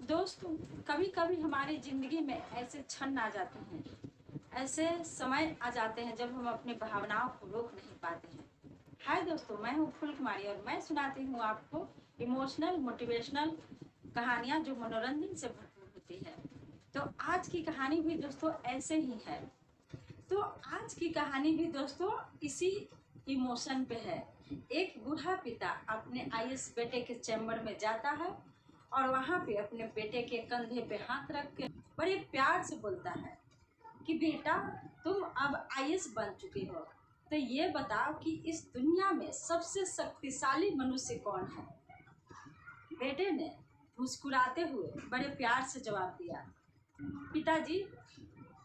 दोस्तों, कभी कभी हमारी ज़िंदगी में ऐसे क्षण आ जाते हैं, ऐसे समय आ जाते हैं जब हम अपनी भावनाओं को रोक नहीं पाते हैं। हाय दोस्तों, मैं हूँ फुल कुमारी और मैं सुनाती हूँ आपको इमोशनल मोटिवेशनल कहानियाँ जो मनोरंजन से भरपूर होती है। तो आज की कहानी भी दोस्तों ऐसे ही है। तो आज की कहानी भी दोस्तों इसी इमोशन पे है। एक बूढ़ा पिता अपने आईएएस बेटे के चैम्बर में जाता है और वहाँ पे अपने बेटे के कंधे पे हाथ रख के बड़े प्यार से बोलता है कि बेटा, तुम अब आईएएस बन चुके हो, तो ये बताओ कि इस दुनिया में सबसे शक्तिशाली मनुष्य कौन है। बेटे ने मुस्कुराते हुए बड़े प्यार से जवाब दिया, पिताजी,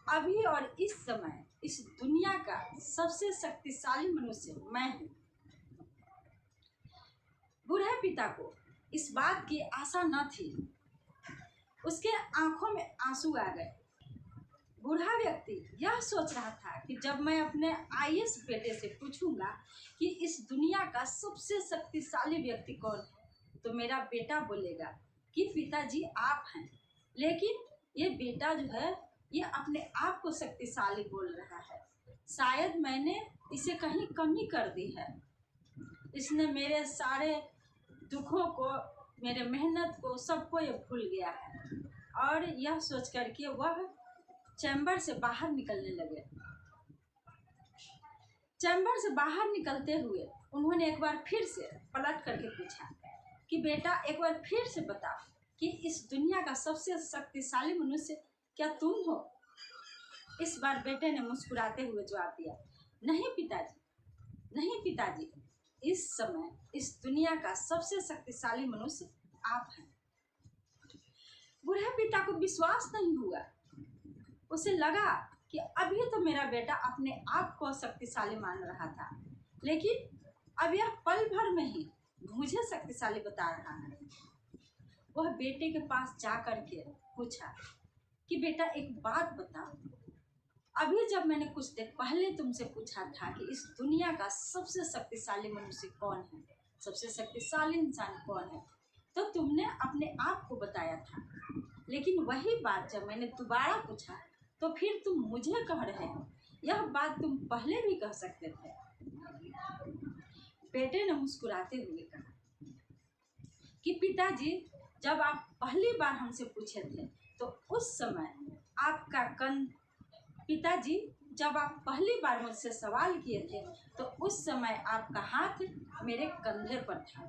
अभी और इस समय इस दुनिया का सबसे शक्तिशाली मनुष्य मैं हूँ। बूढ़े पिता को इस बात की आशा न थी। उसके आंखों में आंसू आ गए। बूढ़ा व्यक्ति यह सोच रहा था कि जब मैं अपने आईएएस बेटे से पूछूंगा कि इस दुनिया का सबसे शक्तिशाली व्यक्ति कौन है, तो मेरा बेटा बोलेगा कि पिताजी आप हैं। लेकिन ये बेटा जो है ये अपने आप को शक्तिशाली बोल रहा है। शायद मैंने इसे कहीं कमी कर दी है। इसने मेरे सारे दुखों को, मेरे मेहनत को, सबको ये भूल गया है। और यह सोच करके वह चैम्बर से बाहर निकलने लगे। चैम्बर से बाहर निकलते हुए उन्होंने एक बार फिर से पलट करके पूछा कि बेटा, एक बार फिर से बताओ कि इस दुनिया का सबसे शक्तिशाली मनुष्य क्या तुम हो। इस बार बेटे ने मुस्कुराते हुए जवाब दिया, नहीं पिताजी, नहीं पिताजी, इस समय इस दुनिया का सबसे शक्तिशाली मनुष्य आप हैं। बूढ़े पिता को विश्वास नहीं हुआ। उसे लगा कि अभी तो मेरा बेटा अपने आप को शक्तिशाली मान रहा था, लेकिन अब यह पल भर में ही मुझे शक्तिशाली बता रहा है। वह बेटे के पास जा करके पूछा कि बेटा, एक बात बताओ, अभी जब मैंने कुछ देर पहले तुमसे पूछा था कि इस दुनिया का सबसे शक्तिशाली मनुष्य कौन है, सबसे शक्तिशाली इंसान कौन है, तो तुमने अपने आप को बताया था। लेकिन वही बात जब मैंने दोबारा पूछा तो फिर तुम मुझे कह रहे हो। यह बात तुम पहले भी कह सकते थे। बेटे ने मुस्कुराते हुए कहा कि पिताजी, जब आप पहली बार हमसे पूछे थे तो उस समय आपका पिताजी, जब आप पहली बार मुझसे सवाल किए थे तो उस समय आपका हाथ मेरे कंधे पर था।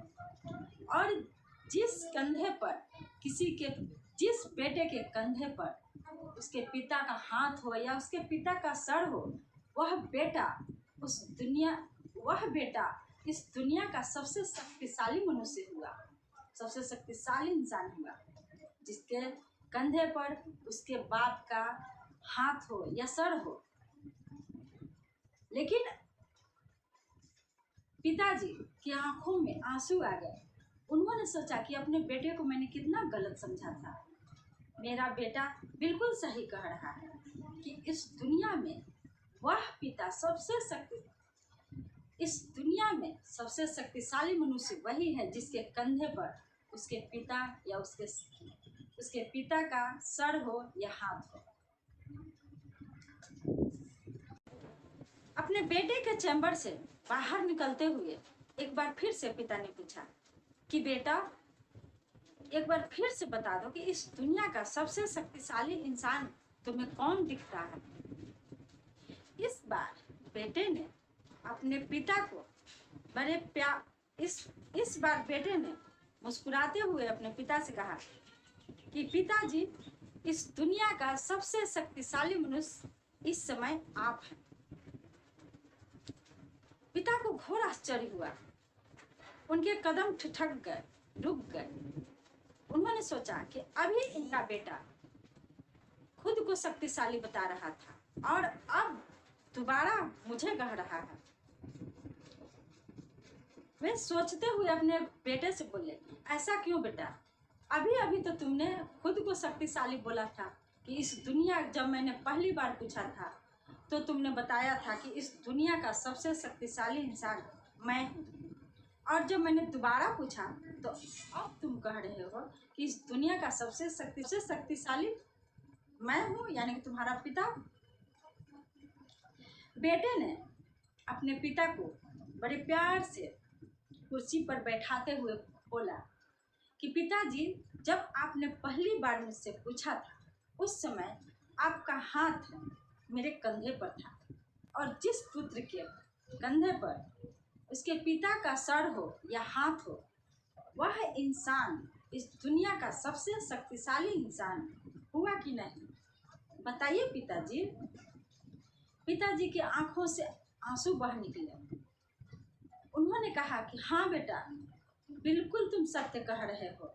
और जिस कंधे पर जिस बेटे के कंधे पर उसके पिता का हाथ हो या उसके पिता का सर हो, वह बेटा इस दुनिया का सबसे शक्तिशाली मनुष्य हुआ, सबसे शक्तिशाली इंसान हुआ, जिसके कंधे पर उसके बाप का हाथ हो या सर हो। लेकिन पिताजी की आंखों में आंसू आ गए। उन्होंने सोचा कि अपने बेटे को मैंने कितना गलत समझा था। मेरा बेटा बिल्कुल सही कह रहा है कि इस दुनिया में सबसे शक्तिशाली मनुष्य वही है जिसके कंधे पर उसके पिता या उसके पिता का सर हो या हाथ हो। अपने बेटे के चैम्बर से बाहर निकलते हुए एक बार फिर से पिता ने पूछा कि बेटा, एक बार फिर से बता दो कि इस दुनिया का सबसे शक्तिशाली इंसान तुम्हें कौन दिखता है। इस बार बेटे ने अपने पिता को इस बार बेटे ने मुस्कुराते हुए अपने पिता से कहा कि पिताजी, इस दुनिया का सबसे शक्तिशाली मनुष्य इस समय आप हैं। पिता को घोर आश्चर्य हुआ। उनके कदम ठिठक गए, रुक गए। उन्होंने सोचा कि अभी इनका बेटा खुद को शक्तिशाली बता रहा था और अब दोबारा मुझे कह रहा है। वे सोचते हुए अपने बेटे से बोले, ऐसा क्यों बेटा? अभी अभी तो तुमने खुद को शक्तिशाली बोला था कि इस दुनिया, जब मैंने पहली बार पूछा था तो तुमने बताया था कि इस दुनिया का सबसे शक्तिशाली इंसान मैं हूँ। और जब मैंने दोबारा पूछा तो अब तुम कह रहे हो कि इस दुनिया का सबसे शक्तिशाली मैं हूँ, यानी कि तुम्हारा पिता। बेटे ने अपने पिता को बड़े प्यार से कुर्सी पर बैठाते हुए बोला कि पिताजी, जब आपने पहली बार मुझसे पूछा था उस समय आपका हाथ मेरे कंधे पर था, और जिस पुत्र के कंधे पर उसके पिता का सर हो या हाथ हो, वह इंसान इस दुनिया का सबसे शक्तिशाली इंसान हुआ कि नहीं? बताइए पिताजी। पिताजी की आंखों से आंसू बह निकले। उन्होंने कहा कि हाँ बेटा, बिल्कुल तुम सत्य कह रहे हो।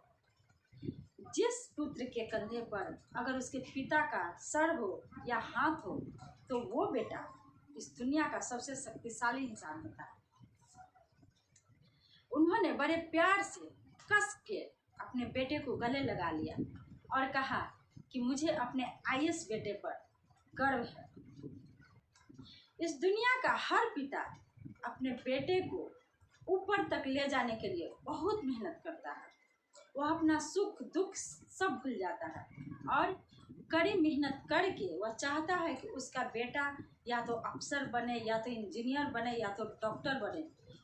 जिस पुत्र के कंधे पर अगर उसके पिता का सर हो या हाथ हो तो वो बेटा इस दुनिया का सबसे शक्तिशाली इंसान होता है। उन्होंने बड़े प्यार से कस के अपने बेटे को गले लगा लिया और कहा कि मुझे अपने आईएएस बेटे पर गर्व है। इस दुनिया का हर पिता अपने बेटे को ऊपर तक ले जाने के लिए बहुत मेहनत करता है। वह अपना सुख दुख सब भूल जाता है और कड़ी मेहनत करके वह चाहता है कि उसका बेटा या तो अफसर बने, या तो इंजीनियर बने, या तो डॉक्टर बने,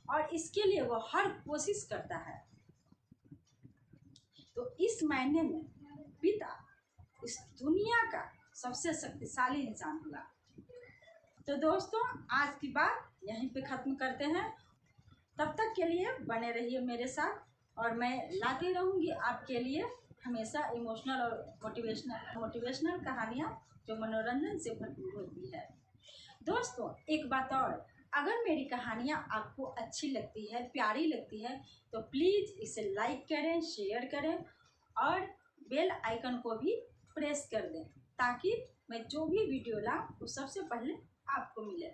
और इसके लिए वह हर कोशिश करता है। तो इस मायने में पिता इस दुनिया का सबसे शक्तिशाली इंसान हुआ। तो दोस्तों, आज की बात यहीं पे ख़त्म करते हैं। तब तक के लिए बने रहिए मेरे साथ, और मैं लाती रहूँगी आपके लिए हमेशा इमोशनल और मोटिवेशनल कहानियाँ जो मनोरंजन से भरपूर होती है। दोस्तों, एक बात और, अगर मेरी कहानियाँ आपको अच्छी लगती है, प्यारी लगती है, तो प्लीज़ इसे लाइक करें, शेयर करें और बेल आइकन को भी प्रेस कर दें, ताकि मैं जो भी वीडियो लाऊं वो सबसे पहले आपको मिले।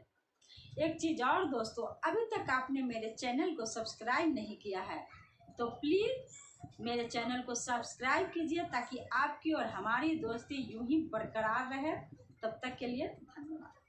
एक चीज़ और दोस्तों, अभी तक आपने मेरे चैनल को सब्सक्राइब नहीं किया है तो प्लीज़ मेरे चैनल को सब्सक्राइब कीजिए, ताकि आपकी और हमारी दोस्ती यूं ही बरकरार रहे। तब तक के लिए धन्यवाद।